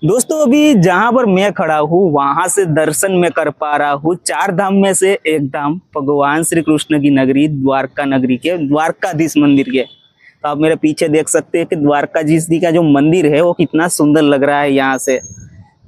दोस्तों अभी जहां पर मैं खड़ा हूँ वहां से दर्शन मैं कर पा रहा हूँ चार धाम में से एक धाम भगवान श्री कृष्ण की नगरी द्वारका नगरी के द्वारकाधीश मंदिर के। तो आप मेरे पीछे देख सकते हैं कि द्वारकाधीश जी का जो मंदिर है वो कितना सुंदर लग रहा है यहाँ से।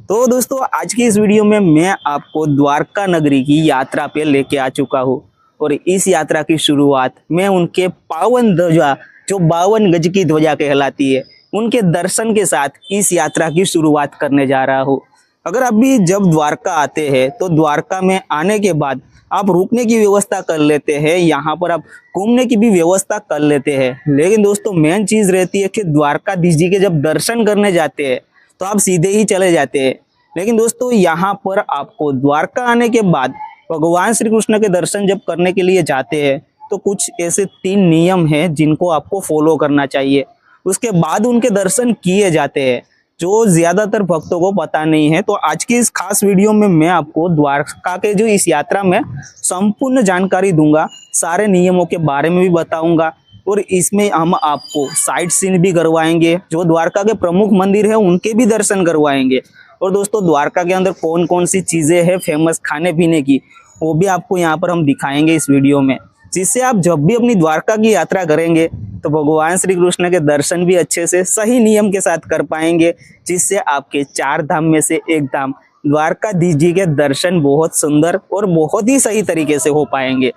तो दोस्तों आज की इस वीडियो में मैं आपको द्वारका नगरी की यात्रा पे लेके आ चुका हूँ और इस यात्रा की शुरुआत मैं उनके पावन ध्वजा जो 52 गज की ध्वजा कहलाती है उनके दर्शन के साथ इस यात्रा की शुरुआत करने जा रहा हूँ। अगर आप भी जब द्वारका आते हैं तो द्वारका में आने के बाद आप रुकने की व्यवस्था कर लेते हैं, यहाँ पर आप घूमने की भी व्यवस्था कर लेते हैं। लेकिन दोस्तों मेन चीज़ रहती है कि द्वारकाधीश जी के जब दर्शन करने जाते हैं तो आप सीधे ही चले जाते हैं। लेकिन दोस्तों यहाँ पर आपको द्वारका आने के बाद भगवान श्री कृष्ण के दर्शन जब करने के लिए जाते हैं तो कुछ ऐसे 3 नियम हैं जिनको आपको फॉलो करना चाहिए। उसके बाद उनके दर्शन किए जाते हैं जो ज्यादातर भक्तों को पता नहीं है। तो आज की इस खास वीडियो में मैं आपको द्वारका के जो इस यात्रा में संपूर्ण जानकारी दूंगा, सारे नियमों के बारे में भी बताऊंगा और इसमें हम आपको साइट सीन भी करवाएंगे, जो द्वारका के प्रमुख मंदिर है उनके भी दर्शन करवाएंगे। और दोस्तों द्वारका के अंदर कौन कौन सी चीजें हैं फेमस खाने पीने की वो भी आपको यहाँ पर हम दिखाएंगे इस वीडियो में, जिससे आप जब भी अपनी द्वारका की यात्रा करेंगे तो भगवान श्री कृष्ण के दर्शन भी अच्छे से सही नियम के साथ कर पाएंगे, जिससे आपके 4 धाम में से एक धाम द्वारकाधीश जी के दर्शन बहुत सुंदर और बहुत ही सही तरीके से हो पाएंगे।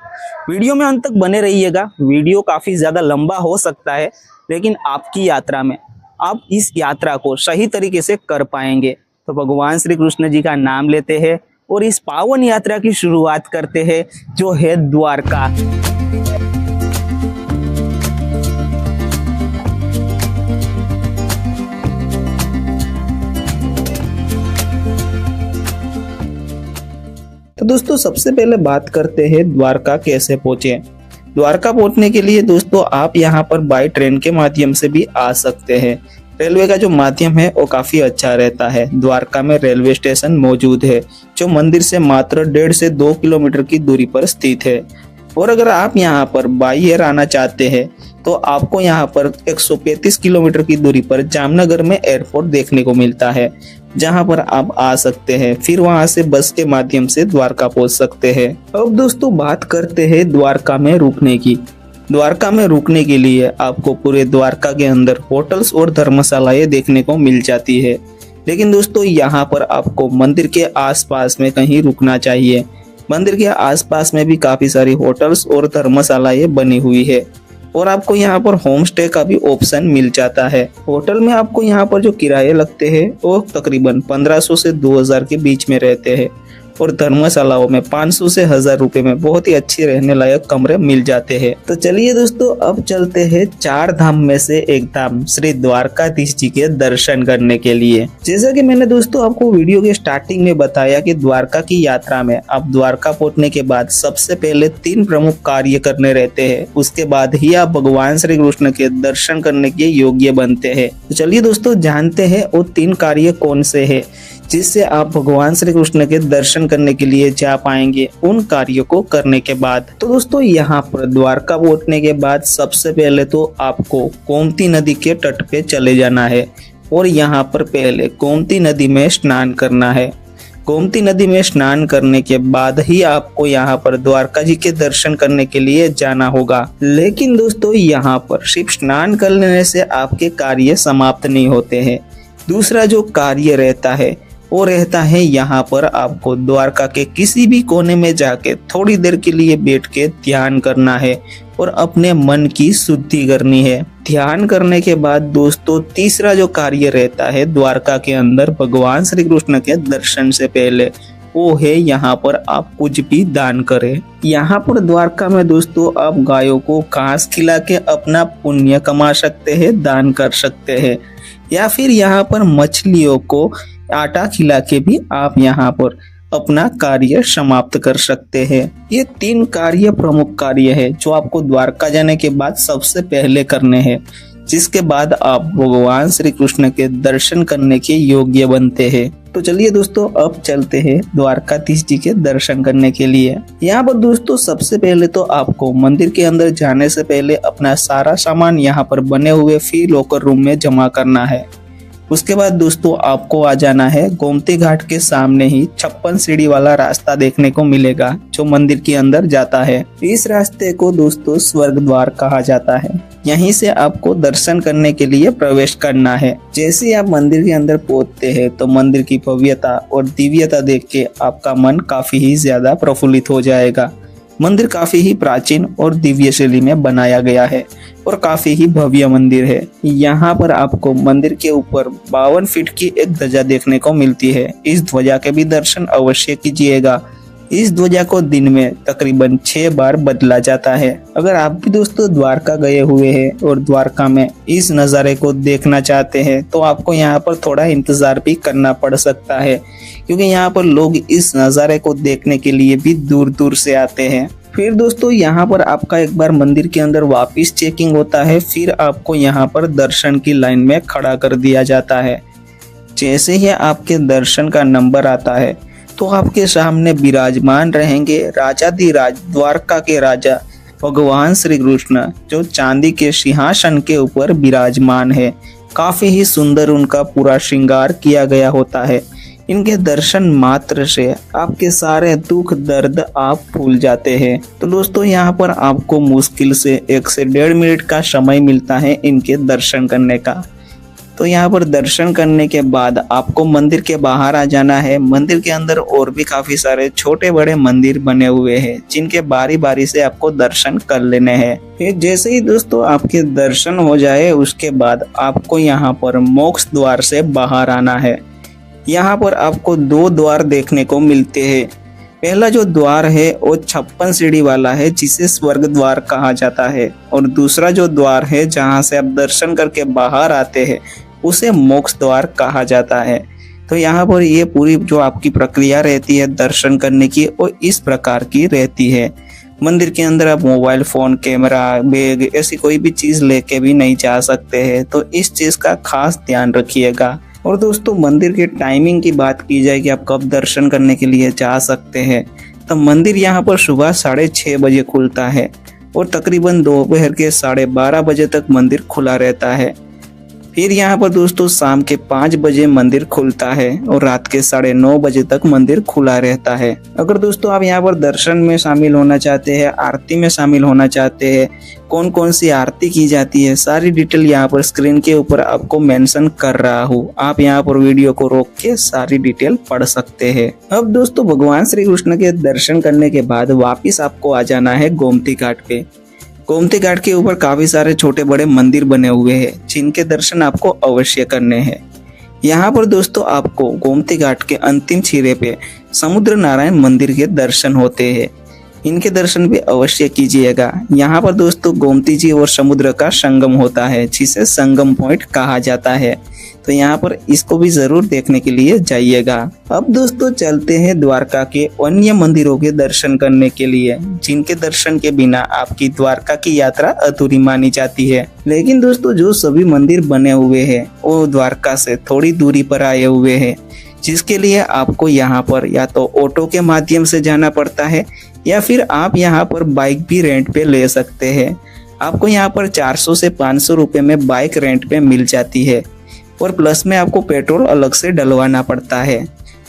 वीडियो में अंत तक बने रहिएगा। वीडियो काफ़ी ज़्यादा लंबा हो सकता है लेकिन आपकी यात्रा में आप इस यात्रा को सही तरीके से कर पाएंगे। तो भगवान श्री कृष्ण जी का नाम लेते हैं और इस पावन यात्रा की शुरुआत करते हैं जो है द्वारका। तो दोस्तों सबसे पहले बात करते हैं द्वारका कैसे पहुंचे। द्वारका पहुंचने के लिए दोस्तों आप यहां पर बाय ट्रेन के माध्यम से भी आ सकते हैं। रेलवे का जो माध्यम है वो काफी अच्छा रहता है। द्वारका में रेलवे स्टेशन मौजूद है जो मंदिर से मात्र 1.5 से 2 किलोमीटर की दूरी पर स्थित है। और अगर आप यहाँ पर बाई एयर आना चाहते हैं तो आपको यहाँ पर 135 किलोमीटर की दूरी पर जामनगर में एयरपोर्ट देखने को मिलता है, जहाँ पर आप आ सकते हैं। फिर वहाँ से बस के माध्यम से द्वारका पहुँच सकते हैं। अब दोस्तों बात करते हैं द्वारका में रुकने की। द्वारका में रुकने के लिए आपको पूरे द्वारका के अंदर होटल्स और धर्मशालाएं देखने को मिल जाती है। लेकिन दोस्तों यहाँ पर आपको मंदिर के आसपास में कहीं रुकना चाहिए। मंदिर के आसपास में भी काफी सारी होटल्स और धर्मशालाएं बनी हुई है और आपको यहाँ पर होम स्टे का भी ऑप्शन मिल जाता है। होटल में आपको यहाँ पर जो किराए लगते हैं वो तकरीबन 1500 से 2000 के बीच में रहते हैं और धर्मशालाओं में 500 से 1000 रुपए में बहुत ही अच्छी रहने लायक कमरे मिल जाते हैं। तो चलिए दोस्तों अब चलते हैं 4 धाम में से एक धाम श्री द्वारकाधीश जी के दर्शन करने के लिए। जैसा कि मैंने दोस्तों आपको वीडियो के स्टार्टिंग में बताया कि द्वारका की यात्रा में आप द्वारका पहुंचने के बाद सबसे पहले 3 प्रमुख कार्य करने रहते हैं, उसके बाद ही आप भगवान श्री कृष्ण के दर्शन करने के योग्य बनते हैं। तो चलिए दोस्तों जानते हैं वो 3 कार्य कौन से है जिससे आप भगवान श्री कृष्ण के दर्शन करने के लिए जा पाएंगे उन कार्यों को करने के बाद। तो दोस्तों यहाँ पर द्वारका पहुंचने के बाद सबसे पहले तो आपको गोमती नदी के तट पे चले जाना है और यहाँ पर पहले गोमती नदी में स्नान करना है। गोमती नदी में स्नान करने के बाद ही आपको यहाँ पर द्वारका जी के दर्शन करने के लिए जाना होगा। लेकिन दोस्तों यहाँ पर सिर्फ स्नान कर लेने से आपके कार्य समाप्त नहीं होते हैं। दूसरा जो कार्य रहता है वो रहता है यहाँ पर आपको द्वारका के किसी भी कोने में जाके थोड़ी देर के लिए बैठ के ध्यान करना है और अपने मन की शुद्धि करनी है। ध्यान करने के बाद दोस्तों तीसरा जो कार्य रहता है द्वारका के अंदर भगवान श्री कृष्ण के दर्शन से पहले, वो है यहाँ पर आप कुछ भी दान करें। यहाँ पर द्वारका में दोस्तों आप गायों को घास खिला के अपना पुण्य कमा सकते हैं, दान कर सकते हैं, या फिर यहाँ पर मछलियों को आटा खिला के भी आप यहाँ पर अपना कार्य समाप्त कर सकते हैं। ये 3 कार्य प्रमुख कार्य है जो आपको द्वारका जाने के बाद सबसे पहले करने हैं, जिसके बाद आप भगवान श्री कृष्ण के दर्शन करने के योग्य बनते हैं। तो चलिए दोस्तों अब चलते हैं द्वारकाधीश जी के दर्शन करने के लिए। यहाँ पर दोस्तों सबसे पहले तो आपको मंदिर के अंदर जाने से पहले अपना सारा सामान यहाँ पर बने हुए फी लॉकर रूम में जमा करना है। उसके बाद दोस्तों आपको आ जाना है गोमती घाट के सामने ही 56 सीढ़ी वाला रास्ता देखने को मिलेगा जो मंदिर के अंदर जाता है। इस रास्ते को दोस्तों स्वर्ग द्वार कहा जाता है। यहीं से आपको दर्शन करने के लिए प्रवेश करना है। जैसे ही आप मंदिर के अंदर पहुंचते हैं तो मंदिर की भव्यता और दिव्यता देख के आपका मन काफी ही ज्यादा प्रफुल्लित हो जाएगा। मंदिर काफी ही प्राचीन और दिव्य शैली में बनाया गया है और काफी ही भव्य मंदिर है। यहाँ पर आपको मंदिर के ऊपर 52 फीट की एक ध्वजा देखने को मिलती है। इस ध्वजा के भी दर्शन अवश्य कीजिएगा। इस ध्वजा को दिन में तकरीबन 6 बार बदला जाता है। अगर आप भी दोस्तों द्वारका गए हुए हैं और द्वारका में इस नज़ारे को देखना चाहते हैं तो आपको यहाँ पर थोड़ा इंतजार भी करना पड़ सकता है, क्योंकि यहाँ पर लोग इस नज़ारे को देखने के लिए भी दूर दूर से आते हैं। फिर दोस्तों यहाँ पर आपका एक बार मंदिर के अंदर वापस चेकिंग होता है, फिर आपको यहाँ पर दर्शन की लाइन में खड़ा कर दिया जाता है। जैसे ही आपके दर्शन का नंबर आता है तो आपके सामने विराजमान रहेंगे राजाधिराज द्वारका के राजा भगवान श्री कृष्ण, जो चांदी के सिंहासन के ऊपर विराजमान है। काफी ही सुंदर उनका पूरा श्रृंगार किया गया होता है। इनके दर्शन मात्र से आपके सारे दुख दर्द आप भूल जाते हैं। तो दोस्तों यहाँ पर आपको मुश्किल से 1 से 1.5 मिनट का समय मिलता है इनके दर्शन करने का। तो यहाँ पर दर्शन करने के बाद आपको मंदिर के बाहर आ जाना है। मंदिर के अंदर और भी काफी सारे छोटे बड़े मंदिर बने हुए हैं जिनके बारी बारी से आपको दर्शन कर लेने हैं। फिर जैसे ही दोस्तों आपके दर्शन हो जाए उसके बाद आपको यहाँ पर मोक्ष द्वार से बाहर आना है। यहाँ पर आपको 2 द्वार देखने को मिलते हैं। पहला जो द्वार है वो 56 सीढ़ी वाला है जिसे स्वर्ग द्वार कहा जाता है, और दूसरा जो द्वार है जहाँ से आप दर्शन करके बाहर आते हैं उसे मोक्ष द्वार कहा जाता है। तो यहाँ पर ये पूरी जो आपकी प्रक्रिया रहती है दर्शन करने की वो इस प्रकार की रहती है। मंदिर के अंदर आप मोबाइल फोन, कैमरा, बैग ऐसी कोई भी चीज लेके भी नहीं जा सकते हैं, तो इस चीज का खास ध्यान रखिएगा। और दोस्तों मंदिर के टाइमिंग की बात की जाए कि आप कब दर्शन करने के लिए जा सकते हैं, तो मंदिर यहाँ पर सुबह 6:30 बजे खुलता है और तकरीबन दोपहर के 12:30 बजे तक मंदिर खुला रहता है। फिर यहाँ पर दोस्तों शाम के 5 बजे मंदिर खुलता है और रात के 9:30 बजे तक मंदिर खुला रहता है। अगर दोस्तों आप यहाँ पर दर्शन में शामिल होना चाहते हैं, आरती में शामिल होना चाहते हैं, कौन कौन सी आरती की जाती है, सारी डिटेल यहाँ पर स्क्रीन के ऊपर आपको मेंशन कर रहा हूँ। आप यहाँ पर वीडियो को रोक के सारी डिटेल पढ़ सकते हैं। अब दोस्तों भगवान श्री कृष्ण के दर्शन करने के बाद वापिस आपको आ जाना है गोमती घाट पे। गोमती घाट के ऊपर काफी सारे छोटे बड़े मंदिर बने हुए हैं जिनके दर्शन आपको अवश्य करने हैं। यहाँ पर दोस्तों आपको गोमती घाट के अंतिम सिरे पे समुद्र नारायण मंदिर के दर्शन होते हैं। इनके दर्शन भी अवश्य कीजिएगा। यहाँ पर दोस्तों गोमती जी और समुद्र का संगम होता है जिसे संगम पॉइंट कहा जाता है, तो यहाँ पर इसको भी जरूर देखने के लिए जाइएगा। अब दोस्तों चलते हैं द्वारका के अन्य मंदिरों के दर्शन करने के लिए, जिनके दर्शन के बिना आपकी द्वारका की यात्रा अधूरी मानी जाती है। लेकिन दोस्तों जो सभी मंदिर बने हुए हैं वो द्वारका से थोड़ी दूरी पर आए हुए हैं, जिसके लिए आपको यहाँ पर या तो ऑटो के माध्यम से जाना पड़ता है या फिर आप यहाँ पर बाइक भी रेंट पे ले सकते हैं। आपको यहाँ पर 400 से 500 रुपए में बाइक रेंट पे मिल जाती है और प्लस में आपको पेट्रोल अलग से डलवाना पड़ता है।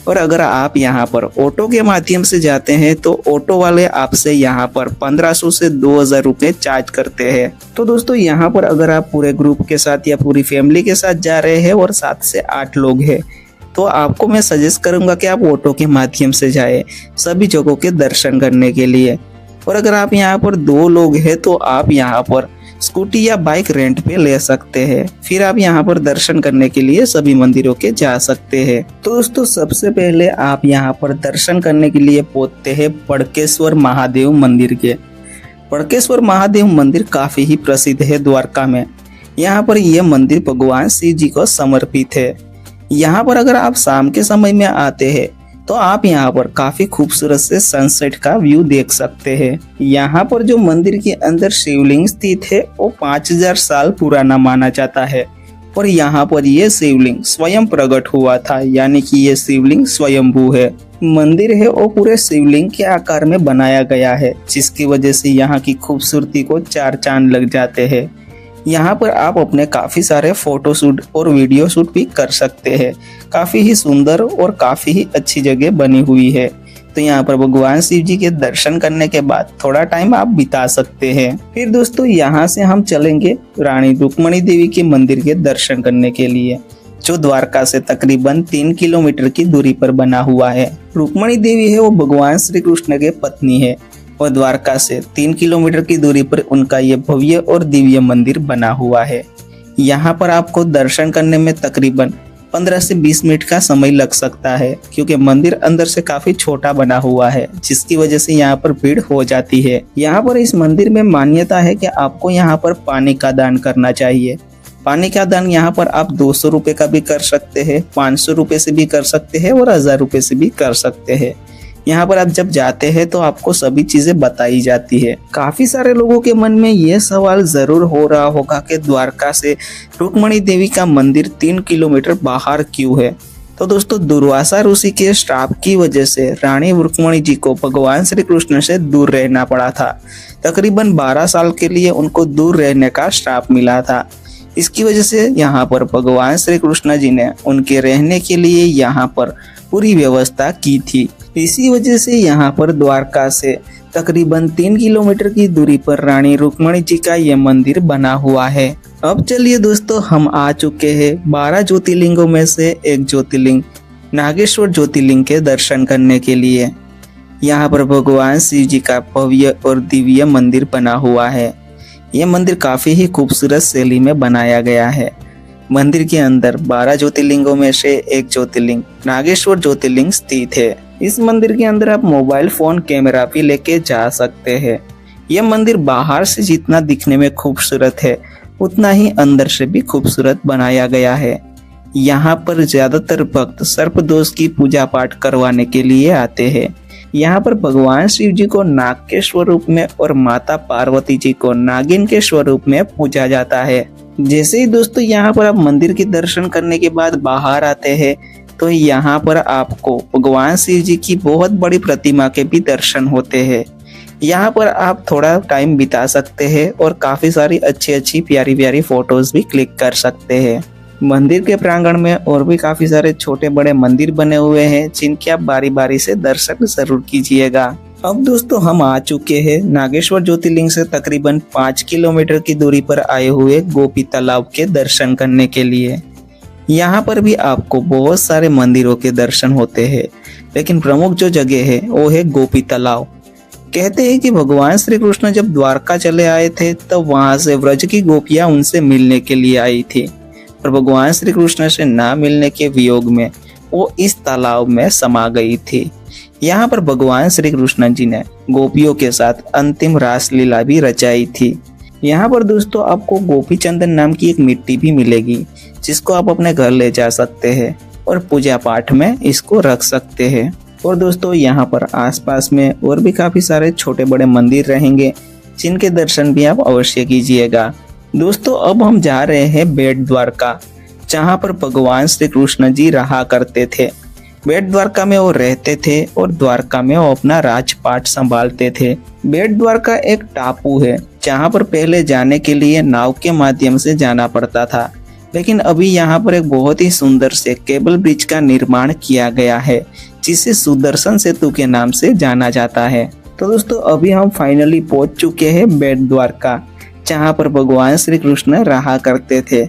और अगर आप यहाँ पर ऑटो के माध्यम से जाते हैं तो ऑटो वाले आपसे यहाँ पर 1500 से 2000 रुपये चार्ज करते हैं। तो दोस्तों यहाँ पर अगर आप पूरे ग्रुप के साथ या पूरी फैमिली के साथ जा रहे हैं और 7 से 8 लोग हैं तो आपको मैं सजेस्ट करूंगा कि आप ऑटो के माध्यम से जाए सभी जगहों के दर्शन करने के लिए। और अगर आप यहाँ पर 2 लोग हैं तो आप यहाँ पर स्कूटी या बाइक रेंट पे ले सकते हैं। फिर आप यहाँ पर दर्शन करने के लिए सभी मंदिरों के जा सकते हैं। तो दोस्तों सबसे पहले आप यहाँ पर दर्शन करने के लिए पहुंचते हैं बड़केश्वर महादेव मंदिर के। बड़केश्वर महादेव मंदिर काफी ही प्रसिद्ध है द्वारका में। यहाँ पर यह मंदिर भगवान शिव जी को समर्पित है। यहाँ पर अगर आप शाम के समय में आते हैं तो आप यहाँ पर काफी खूबसूरत से सनसेट का व्यू देख सकते हैं। यहाँ पर जो मंदिर के अंदर शिवलिंग स्थित है वो 5000 साल पुराना माना जाता है और यहाँ पर ये शिवलिंग स्वयं प्रकट हुआ था, यानी कि ये शिवलिंग स्वयंभू है। मंदिर है वो पूरे शिवलिंग के आकार में बनाया गया है, जिसकी वजह से यहाँ की खूबसूरती को 4 चांद लग जाते हैं। यहाँ पर आप अपने काफी सारे फोटो शूट और वीडियो शूट भी कर सकते हैं। काफी ही सुंदर और काफी ही अच्छी जगह बनी हुई है। तो यहाँ पर भगवान शिव जी के दर्शन करने के बाद थोड़ा टाइम आप बिता सकते हैं। फिर दोस्तों यहाँ से हम चलेंगे रानी रुक्मणी देवी के मंदिर के दर्शन करने के लिए, जो द्वारका से तकरीबन 3 किलोमीटर की दूरी पर बना हुआ है। रुक्मणी देवी है वो भगवान श्री कृष्ण के पत्नी है और द्वारका से 3 किलोमीटर की दूरी पर उनका ये भव्य और दिव्य मंदिर बना हुआ है। यहाँ पर आपको दर्शन करने में तकरीबन 15 से 20 मिनट का समय लग सकता है, क्योंकि मंदिर अंदर से काफी छोटा बना हुआ है, जिसकी वजह से यहाँ पर भीड़ हो जाती है। यहाँ पर इस मंदिर में मान्यता है कि आपको यहाँ पर पानी का दान करना चाहिए। पानी का दान यहाँ पर आप 200 रुपए का भी कर सकते हैं, 500 रुपए से भी कर सकते हैं और 1000 रुपए से भी कर सकते हैं। यहाँ पर आप जब जाते हैं तो आपको सभी चीजें बताई जाती है। काफी सारे लोगों के मन में ये सवाल जरूर हो रहा होगा कि द्वारका से रुक्मणी देवी का मंदिर 3 किलोमीटर बाहर क्यों है। तो दोस्तों दुर्वासा ऋषि के श्राप की वजह से रानी रुक्मणी जी को भगवान श्री कृष्ण से दूर रहना पड़ा था। तकरीबन 12 साल के लिए उनको दूर रहने का श्राप मिला था। इसकी वजह से यहाँ पर भगवान श्री कृष्ण जी ने उनके रहने के लिए यहाँ पर पूरी व्यवस्था की थी। इसी वजह से यहाँ पर द्वारका से तकरीबन 3 किलोमीटर की दूरी पर रानी रुक्मणी जी का ये मंदिर बना हुआ है। अब चलिए दोस्तों हम आ चुके हैं 12 ज्योतिर्लिंगों में से एक ज्योतिर्लिंग नागेश्वर ज्योतिर्लिंग के दर्शन करने के लिए। यहाँ पर भगवान शिव जी का भव्य और दिव्य मंदिर बना हुआ है। यह मंदिर काफी ही खूबसूरत शैली में बनाया गया है। मंदिर के अंदर 12 ज्योतिर्लिंगों में से एक ज्योतिर्लिंग नागेश्वर ज्योतिर्लिंग स्थित है। इस मंदिर के अंदर आप मोबाइल फोन कैमरा भी लेके जा सकते हैं। यह मंदिर बाहर से जितना दिखने में खूबसूरत है, उतना ही अंदर से भी खूबसूरत बनाया गया है। यहाँ पर ज्यादातर भक्त सर्पदोष की पूजा पाठ करवाने के लिए आते हैं। यहाँ पर भगवान शिव जी को नाग के स्वरूप में और माता पार्वती जी को नागिन के स्वरूप में पूजा जाता है। जैसे ही दोस्तों यहाँ पर आप मंदिर के दर्शन करने के बाद बाहर आते हैं तो यहाँ पर आपको भगवान शिव जी की बहुत बड़ी प्रतिमा के भी दर्शन होते हैं। यहाँ पर आप थोड़ा टाइम बिता सकते हैं और काफी सारी अच्छी प्यारी प्यारी फोटोज भी क्लिक कर सकते हैं। मंदिर के प्रांगण में और भी काफी सारे छोटे बड़े मंदिर बने हुए हैं, जिनके आप बारी बारी से दर्शन जरूर कीजिएगा। अब दोस्तों हम आ चुके हैं नागेश्वर ज्योतिर्लिंग से तकरीबन 5 किलोमीटर की दूरी पर आए हुए गोपी तालाब के दर्शन करने के लिए। यहाँ पर भी आपको बहुत सारे मंदिरों के दर्शन होते हैं, लेकिन प्रमुख जो जगह है वो है गोपी तालाब। कहते हैं कि भगवान श्री कृष्ण जब द्वारका चले आए थे तब वहां से व्रज की गोपियां उनसे मिलने के लिए आई थी, और भगवान श्री कृष्ण से ना मिलने के वियोग में वो इस तालाब में समा गई थी। यहाँ पर भगवान श्री कृष्ण जी ने गोपियों के साथ अंतिम रास लीला भी रचाई थी। यहाँ पर दोस्तों आपको गोपी चंदन नाम की एक मिट्टी भी मिलेगी, जिसको आप अपने घर ले जा सकते हैं और पूजा पाठ में इसको रख सकते हैं। और दोस्तों यहाँ पर आसपास में और भी काफी सारे छोटे बड़े मंदिर रहेंगे, जिनके दर्शन भी आप अवश्य कीजिएगा। दोस्तों अब हम जा रहे हैं बेट द्वारका, जहाँ पर भगवान श्री कृष्ण जी रहा करते थे। बेट द्वारका में वो रहते थे और द्वारका में वो अपना राजपाट संभालते थे। बेट द्वारका एक टापू है, जहाँ पर पहले जाने के लिए नाव के माध्यम से जाना पड़ता था, लेकिन अभी यहाँ पर एक बहुत ही सुंदर से केबल ब्रिज का निर्माण किया गया है, जिसे सुदर्शन सेतु के नाम से जाना जाता है। तो दोस्तों अभी हम फाइनली पहुंच चुके हैं बेट द्वारका, जहाँ पर भगवान श्री कृष्ण रहा करते थे।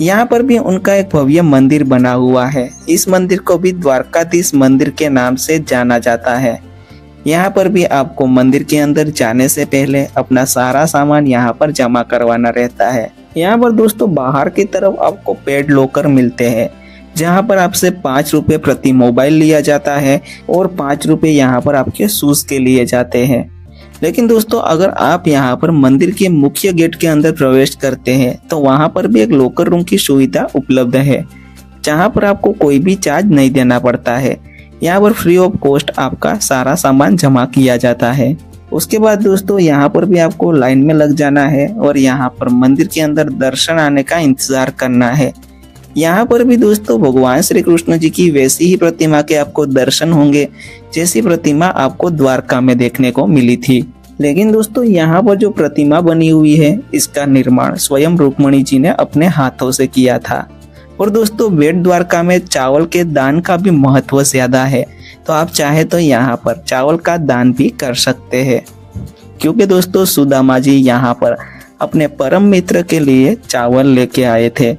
यहाँ पर भी उनका एक भव्य मंदिर बना हुआ है। इस मंदिर को भी द्वारकाधीश मंदिर के नाम से जाना जाता है। यहाँ पर भी आपको मंदिर के अंदर जाने से पहले अपना सारा सामान यहाँ पर जमा करवाना रहता है। यहाँ पर दोस्तों बाहर की तरफ आपको पेड लॉकर मिलते हैं, जहाँ पर आपसे 5 रुपए प्रति मोबाइल लिया जाता है और 5 रुपए यहाँ पर आपके शूज के लिए जाते हैं। लेकिन दोस्तों अगर आप यहाँ पर मंदिर के मुख्य गेट के अंदर प्रवेश करते हैं तो वहाँ पर भी एक लॉकर रूम की सुविधा उपलब्ध है, जहाँ पर आपको कोई भी चार्ज नहीं देना पड़ता है। यहाँ पर फ्री ऑफ कॉस्ट आपका सारा सामान जमा किया जाता है। उसके बाद दोस्तों यहाँ पर भी आपको लाइन में लग जाना है और यहाँ पर मंदिर के अंदर दर्शन आने का इंतजार करना है। यहाँ पर भी दोस्तों भगवान श्री कृष्ण जी की वैसी ही प्रतिमा के आपको दर्शन होंगे, जैसी प्रतिमा आपको द्वारका में देखने को मिली थी। लेकिन दोस्तों यहाँ पर जो प्रतिमा बनी हुई है इसका निर्माण स्वयं रुक्मणी जी ने अपने हाथों से किया था। और दोस्तों बेट द्वारका में चावल के दान का भी महत्व ज्यादा है, तो आप चाहे तो यहाँ पर चावल का दान भी कर सकते हैं, क्योंकि दोस्तों सुदामा जी यहाँ पर अपने परम मित्र के लिए चावल लेके आए थे।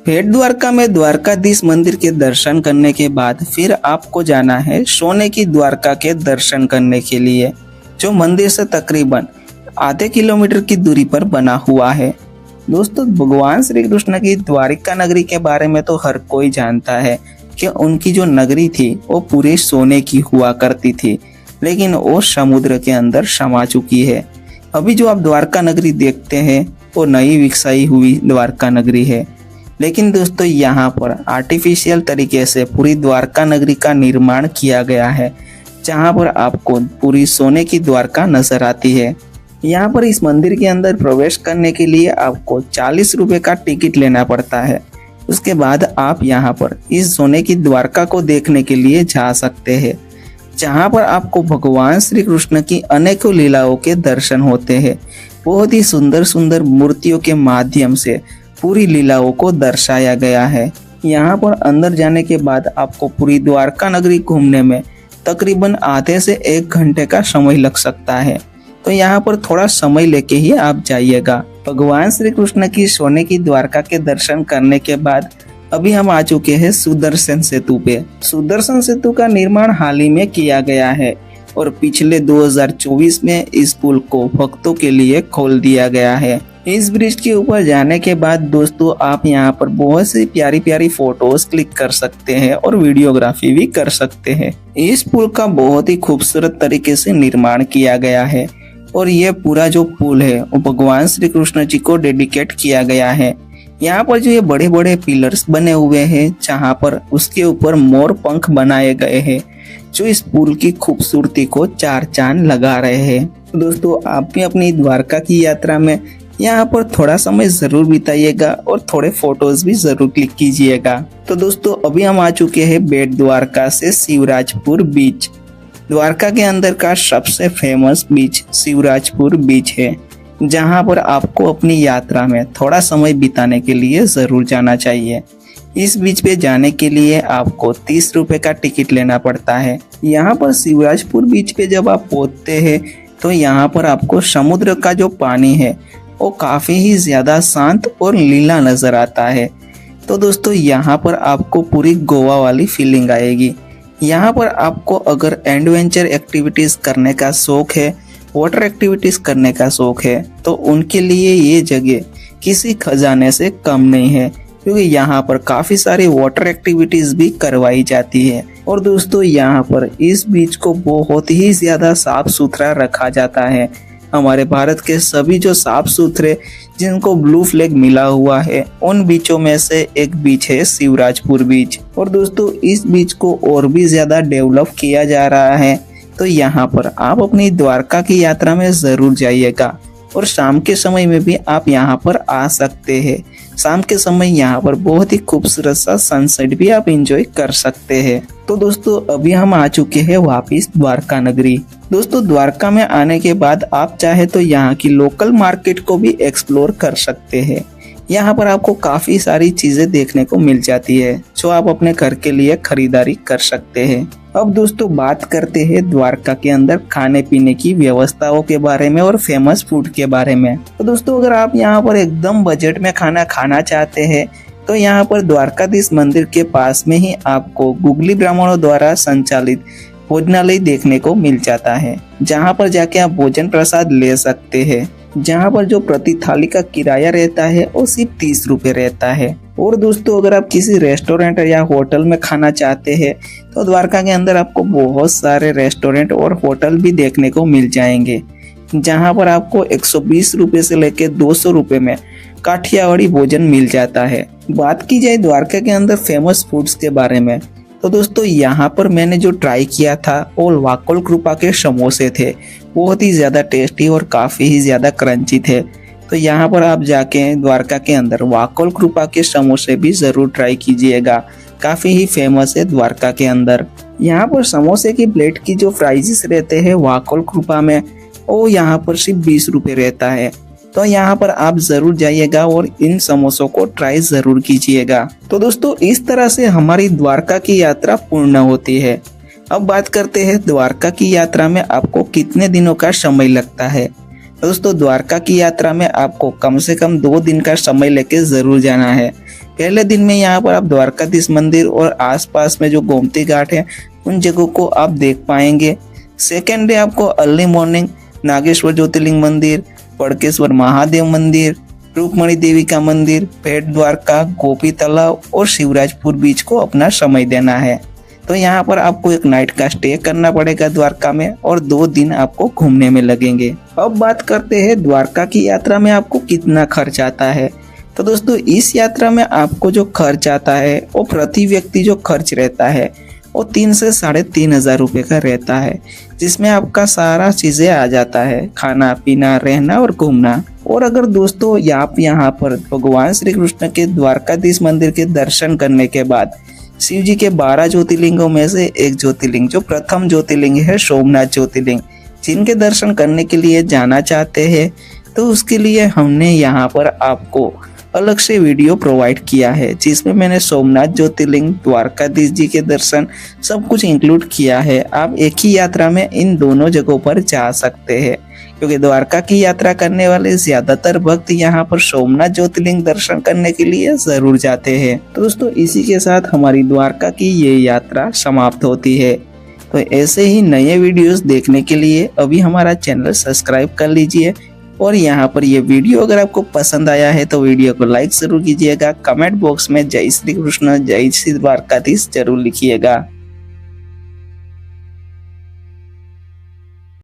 बेट द्वारका में द्वारकाधीश मंदिर के दर्शन करने के बाद फिर आपको जाना है सोने की द्वारका के दर्शन करने के लिए, जो मंदिर से तकरीबन आधे किलोमीटर की दूरी पर बना हुआ है। दोस्तों भगवान श्री कृष्ण की द्वारिका नगरी के बारे में तो हर कोई जानता है कि उनकी जो नगरी थी वो पूरे सोने की हुआ करती थी, लेकिन वो समुद्र के अंदर समा चुकी है। अभी जो आप द्वारका नगरी देखते हैं वो नई विकसाई हुई द्वारका नगरी है, लेकिन दोस्तों यहाँ पर आर्टिफिशियल तरीके से पूरी द्वारका नगरी का निर्माण किया गया है, जहाँ पर आपको पूरी सोने की द्वारका नजर आती है। यहाँ पर इस मंदिर के अंदर प्रवेश करने के लिए आपको 40 रुपए का टिकट लेना पड़ता है। उसके बाद आप यहाँ पर इस सोने की द्वारका को देखने के लिए जा सकते हैं, जहाँ पर आपको भगवान श्री कृष्ण की अनेकों लीलाओं के दर्शन होते हैं। बहुत ही सुंदर सुंदर मूर्तियों के माध्यम से पूरी लीलाओं को दर्शाया गया है। यहाँ पर अंदर जाने के बाद आपको पूरी द्वारका नगरी घूमने में तकरीबन आधे से 1 घंटे का समय लग सकता है, तो यहाँ पर थोड़ा समय लेके ही आप जाइएगा। भगवान श्री कृष्ण की सोने की द्वारका के दर्शन करने के बाद अभी हम आ चुके हैं सुदर्शन सेतु पे। सुदर्शन सेतु का निर्माण हाल ही में किया गया है और पिछले 2024 में इस पुल को भक्तों के लिए खोल दिया गया है। इस ब्रिज के ऊपर जाने के बाद दोस्तों आप यहाँ पर बहुत सी प्यारी प्यारी फोटोज क्लिक कर सकते हैं और वीडियोग्राफी भी कर सकते हैं। इस पुल का बहुत ही खूबसूरत तरीके से निर्माण किया गया है और ये पूरा जो पुल है वो भगवान श्री कृष्ण जी को डेडिकेट किया गया है। यहाँ पर जो ये बड़े बड़े पिलर्स बने हुए हैं, जहाँ पर उसके ऊपर मोर पंख बनाए गए हैं, जो इस पुल की खूबसूरती को 4 चांद लगा रहे हैं। तो दोस्तों आप भी अपनी द्वारका की यात्रा में यहाँ पर थोड़ा समय जरूर बिताइएगा और थोड़े फोटोज भी जरूर क्लिक कीजिएगा। तो दोस्तों अभी हम आ चुके हैं बेट द्वारका से शिवराजपुर बीच। द्वारका के अंदर का सबसे फेमस बीच शिवराजपुर बीच है, जहाँ पर आपको अपनी यात्रा में थोड़ा समय बिताने के लिए जरूर जाना चाहिए। इस बीच पे जाने के लिए आपको 30 रुपए का टिकट लेना पड़ता है। यहाँ पर शिवराजपुर बीच पे जब आप पहुँचते हैं तो यहाँ पर आपको समुद्र का जो पानी है वो काफी ही ज्यादा शांत और नीला नजर आता है। तो दोस्तों यहाँ पर आपको पूरी गोवा वाली फीलिंग आएगी। यहाँ पर आपको अगर एडवेंचर एक्टिविटीज करने का शौक है, वाटर एक्टिविटीज करने का शौक है, तो उनके लिए ये जगह किसी खजाने से कम नहीं है, क्योंकि यहाँ पर काफी सारी वाटर एक्टिविटीज भी करवाई जाती है। और दोस्तों यहाँ पर इस बीच को बहुत ही ज्यादा साफ सुथरा रखा जाता है। हमारे भारत के सभी जो साफ सुथरे जिनको ब्लू फ्लैग मिला हुआ है उन बीचों में से एक बीच है शिवराजपुर बीच। और दोस्तों इस बीच को और भी ज्यादा डेवलप किया जा रहा है, तो यहाँ पर आप अपनी द्वारका की यात्रा में जरूर जाइएगा और शाम के समय में भी आप यहाँ पर आ सकते हैं। शाम के समय यहाँ पर बहुत ही खूबसूरत सा सनसेट भी आप एंजॉय कर सकते हैं। तो दोस्तों अभी हम आ चुके हैं वापिस द्वारका नगरी। दोस्तों द्वारका में आने के बाद आप चाहे तो यहाँ की लोकल मार्केट को भी एक्सप्लोर कर सकते हैं। यहाँ पर आपको काफी सारी चीजें देखने को मिल जाती है जो आप अपने घर के लिए खरीदारी कर सकते हैं। अब दोस्तों बात करते हैं द्वारका के अंदर खाने पीने की व्यवस्थाओं के बारे में और फेमस फूड के बारे में। तो दोस्तों अगर आप यहाँ पर एकदम बजट में खाना खाना चाहते हैं तो यहाँ पर द्वारकाधीश मंदिर के पास में ही आपको गुगली ब्राह्मणों द्वारा संचालित भोजनालय देखने को मिल जाता है, जहाँ पर जाके आप भोजन प्रसाद ले सकते हैं, जहाँ पर जो प्रति थाली का किराया रहता है वो सिर्फ 30 रुपए रहता है। और दोस्तों अगर आप किसी रेस्टोरेंट या होटल में खाना चाहते हैं तो द्वारका के अंदर आपको बहुत सारे रेस्टोरेंट और होटल भी देखने को मिल जाएंगे, जहाँ पर आपको 120 रुपए से लेकर 200 रुपए में काठियावाड़ी भोजन मिल जाता है। बात की जाए द्वारका के अंदर फेमस फूड्स के बारे में, तो दोस्तों यहाँ पर मैंने जो ट्राई किया था वो वाकोल कृपा के समोसे थे। बहुत ही ज़्यादा टेस्टी और काफ़ी ही ज़्यादा क्रंची थे। तो यहाँ पर आप जाके द्वारका के अंदर वाकोल कृपा के समोसे भी ज़रूर ट्राई कीजिएगा, काफ़ी ही फेमस है द्वारका के अंदर। यहाँ पर समोसे की प्लेट की जो प्राइजेस रहते हैं वाकोल कृपा में वो यहाँ पर सिर्फ 20 रुपये रहता है। तो यहाँ पर आप जरूर जाइएगा और इन समोसों को ट्राई जरूर कीजिएगा। तो दोस्तों इस तरह से हमारी द्वारका की यात्रा पूर्ण होती है। अब बात करते हैं द्वारका की यात्रा में आपको कितने दिनों का समय लगता है। दोस्तों द्वारका की यात्रा में आपको कम से कम 2 दिन का समय लेके जरूर जाना है। पहले दिन में यहाँ पर आप द्वारकाधीश मंदिर और आसपास में जो गोमती घाट है उन जगहों को आप देख पाएंगे। सेकेंड डे आपको अर्ली मॉर्निंग नागेश्वर ज्योतिर्लिंग मंदिर, पड़केश्वर महादेव मंदिर, रूपमणि देवी का मंदिर, भेट द्वारका, गोपी तालाब और शिवराजपुर बीच को अपना समय देना है। तो यहाँ पर आपको एक नाइट का स्टे करना पड़ेगा द्वारका में और 2 दिन आपको घूमने में लगेंगे। अब बात करते हैं द्वारका की यात्रा में आपको कितना खर्च आता है। तो दोस्तों इस यात्रा में आपको जो खर्च आता है वो प्रति व्यक्ति जो खर्च रहता है वो 3 से 3,500 रुपये का रहता है, जिसमें आपका सारा चीजें आ जाता है, खाना पीना, रहना और घूमना। और अगर दोस्तों आप यहाँ पर भगवान श्री कृष्ण के द्वारकाधीश मंदिर के दर्शन करने के बाद शिव जी के 12 ज्योतिर्लिंगों में से एक ज्योतिर्लिंग जो प्रथम ज्योतिर्लिंग है सोमनाथ ज्योतिर्लिंग, जिनके दर्शन करने के लिए जाना चाहते हैं तो उसके लिए हमने यहाँ पर आपको अलग से वीडियो प्रोवाइड किया है, जिसमें मैंने सोमनाथ ज्योतिर्लिंग, द्वारकाधीश जी के दर्शन सब कुछ इंक्लूड किया है। आप एक ही यात्रा में इन दोनों जगहों पर जा सकते हैं, क्योंकि द्वारका की यात्रा करने वाले ज्यादातर भक्त यहाँ पर सोमनाथ ज्योतिर्लिंग दर्शन करने के लिए जरूर जाते हैं। तो दोस्तों इसी के साथ हमारी द्वारका की ये यात्रा समाप्त होती है। तो ऐसे ही नए वीडियोस देखने के लिए अभी हमारा चैनल सब्सक्राइब कर लीजिए और यहाँ पर ये वीडियो अगर आपको पसंद आया है तो वीडियो को लाइक जरूर कीजिएगा। कमेंट बॉक्स में जय श्री कृष्ण, जय श्री द्वारकाधीश जरूर लिखिएगा।